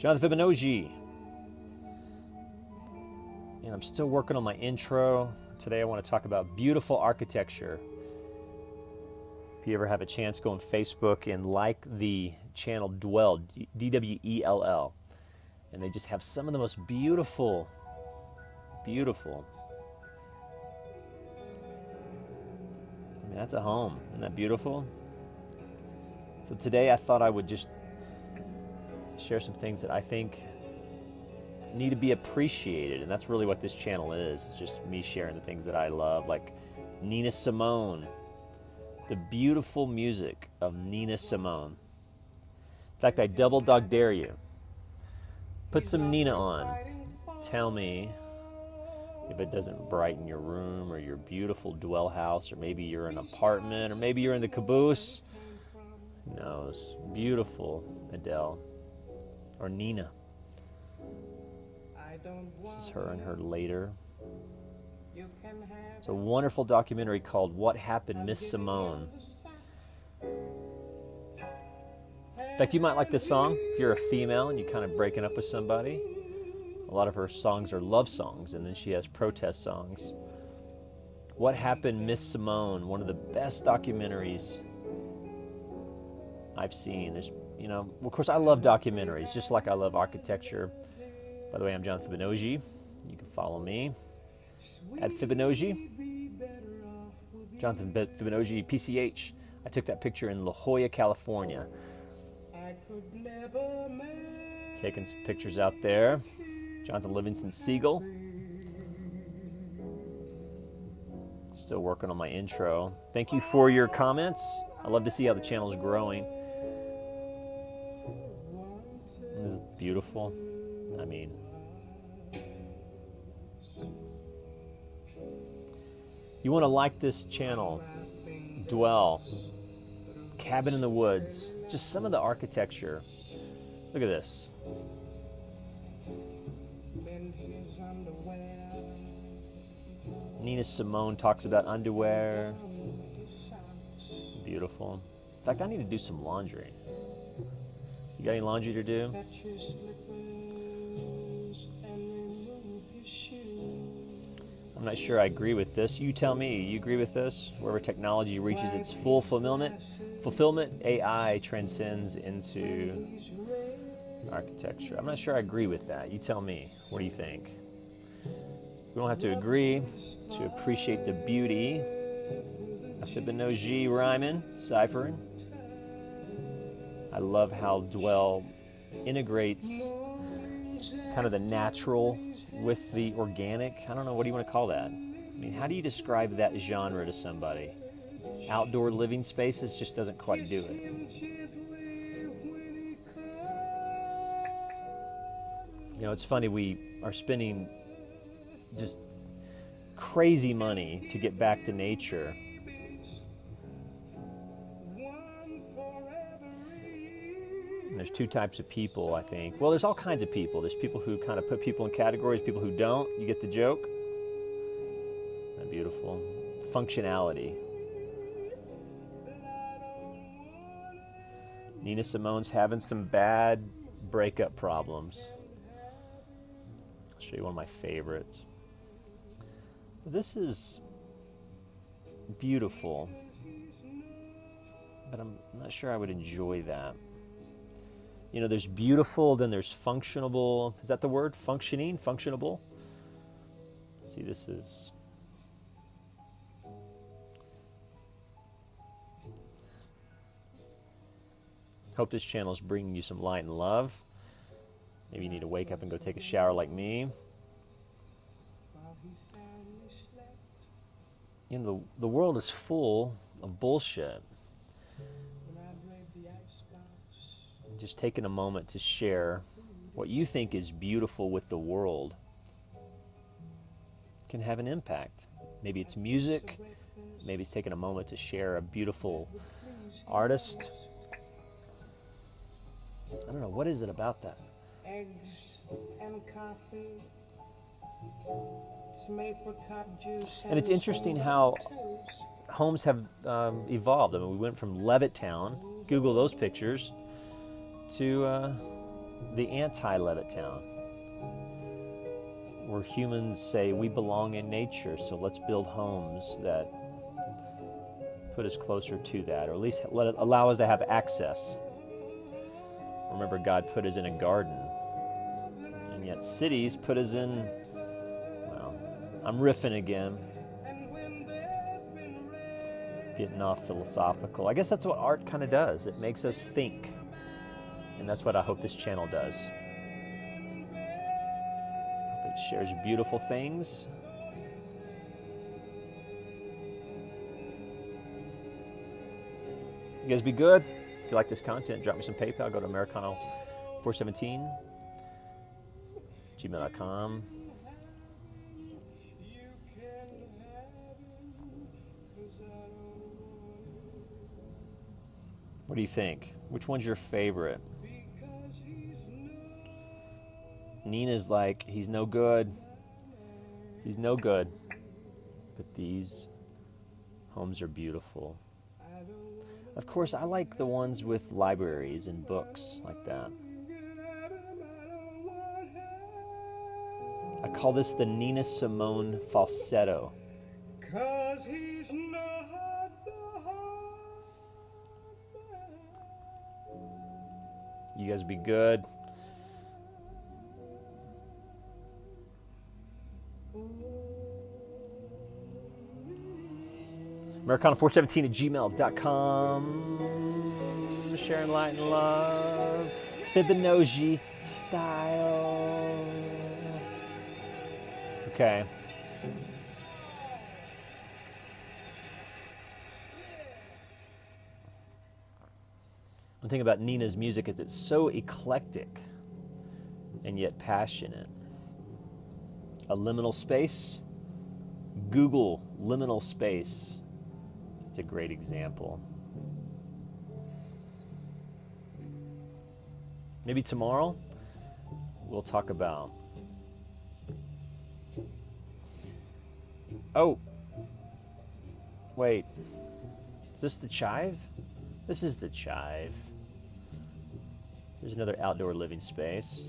Jonathan Fibonojji. And I'm still working on my intro. Today I want to talk about beautiful architecture. If you ever have a chance, go on Facebook and like the channel Dwell, D-W-E-L-L. And they just have some of the most beautiful. I mean, that's a home. Isn't that beautiful? So today I thought I would just share some things that I think need to be appreciated, and that's really what this channel is. It's just me sharing the things that I love, like Nina Simone, the beautiful music of Nina Simone. In fact, I double dog dare you. Put some Nina on. Tell me if it doesn't brighten your room or your beautiful dwell house, or maybe you're in an apartment, or maybe you're in the caboose. Who knows? Beautiful Adele. Or Nina. This is her and her later. It's a wonderful documentary called What Happened, Miss Simone. In fact, you might like this song if you're a female and you're kind of breaking up with somebody. A lot of her songs are love songs, and then she has protest songs. What Happened, Miss Simone, one of the best documentaries I've seen. There's, of course I love documentaries, just like I love architecture. By the way, I'm Jonathan Fibonojji. You can follow me at Fibonojji. Jonathan Fibonojji, PCH. I took that picture in La Jolla, California. Taking some pictures out there. Jonathan Livingston Siegel. Still working on my intro. Thank you for your comments. I love to see how the channel is growing. This is beautiful. I mean, you want to like this channel, Dwell, Cabin in the Woods, just some of the architecture. Look at this. Nina Simone talks about underwear. Beautiful. In fact, I need to do some laundry. You got any laundry to do? I'm not sure I agree with this. You tell me. You agree with this? Wherever technology reaches its full fulfillment, AI transcends into architecture. I'm not sure I agree with that. You tell me. What do you think? We don't have to agree to appreciate the beauty of Fibonojji rhyming, ciphering. I love how Dwell integrates kind of the natural with the organic. I don't know, what do you want to call that? I mean, how do you describe that genre to somebody? Outdoor living spaces just doesn't quite do it. It's funny, we are spending just crazy money to get back to nature. And there's two types of people, I think. Well, there's all kinds of people. There's people who kind of put people in categories, people who don't. You get the joke? Isn't that beautiful? Functionality. Nina Simone's having some bad breakup problems. I'll show you one of my favorites. This is beautiful, but I'm not sure I would enjoy that. There's beautiful, then there's functionable. Is that the word? Functioning? Functionable? Let's see, this is... Hope this channel is bringing you some light and love. Maybe you need to wake up and go take a shower like me. The world is full of bullshit. Just taking a moment to share what you think is beautiful with the world can have an impact. Maybe it's music. Maybe it's taking a moment to share a beautiful artist. I don't know, what is it about that? Eggs and coffee. And it's interesting how homes have evolved. I mean, we went from Levittown, Google those pictures, to the anti-Levittown, where humans say we belong in nature, so let's build homes that put us closer to that, or at least allow us to have access. Remember, God put us in a garden, and yet cities put us in, well, I'm riffing again, getting off philosophical. I guess that's what art kind of does. It makes us think, and that's what I hope this channel does. It shares beautiful things. You guys be good. If you like this content, drop me some PayPal. Go to Americano417, gmail.com. What do you think? Which one's your favorite? Nina's like, he's no good. He's no good. But these homes are beautiful. Of course, I like the ones with libraries and books like that. I call this the Nina Simone falsetto. 'Cause he's not the hard man. You guys be good. Americano417 at gmail.com. Sharing light and love. Fibonojji style. Okay. One thing about Nina's music is it's so eclectic and yet passionate. A liminal space. Google liminal space. It's a great example. Maybe tomorrow we'll talk about. Oh, wait. Is this the chive? This is the chive. There's another outdoor living space.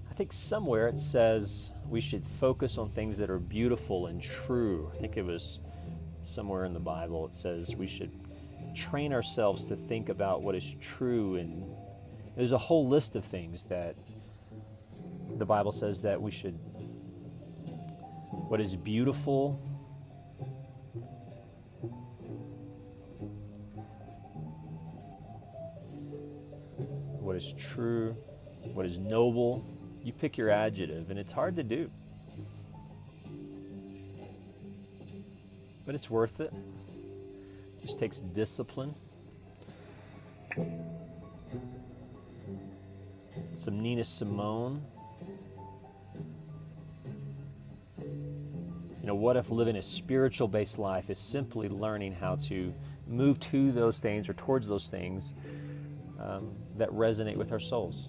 I think somewhere it says we should focus on things that are beautiful and true. I think it was somewhere in the Bible it says we should train ourselves to think about what is true, and there's a whole list of things that the Bible says that we should, what is beautiful, what is true, what is noble. You pick your adjective, and it's hard to do. But it's worth it. It just takes discipline. Some Nina Simone. You know, what if living a spiritual-based life is simply learning how to move to those things or towards those things that resonate with our souls?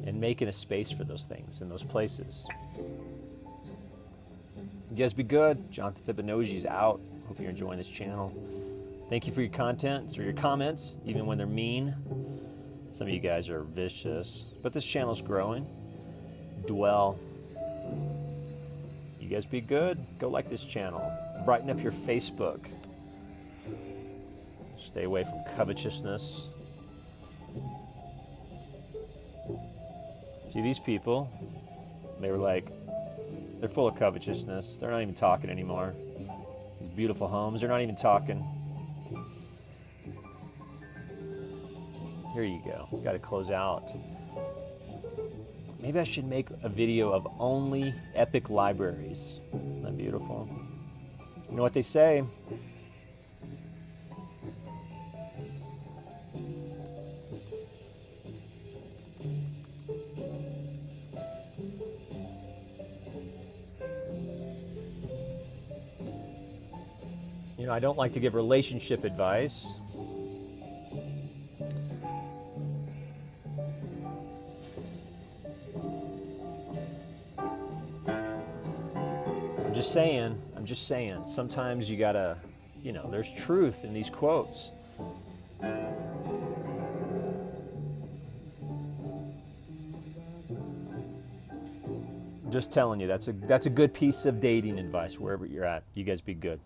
And making a space for those things in those places. You guys be good. Jonathan Fibonojji's out. Hope you're enjoying this channel. Thank you for your content, or your comments, even when they're mean. Some of you guys are vicious, but this channel's growing. Dwell. You guys be good. Go like this channel. Brighten up your Facebook. Stay away from covetousness. See, these people, they were like, they're full of covetousness. They're not even talking anymore. These beautiful homes, they're not even talking. Here you go. Got to close out. Maybe I should make a video of only epic libraries. Isn't that beautiful? You know what they say? You know, I don't like to give relationship advice. just saying. Sometimes you gotta, there's truth in these quotes. Just telling you, that's a good piece of dating advice wherever you're at. You guys be good.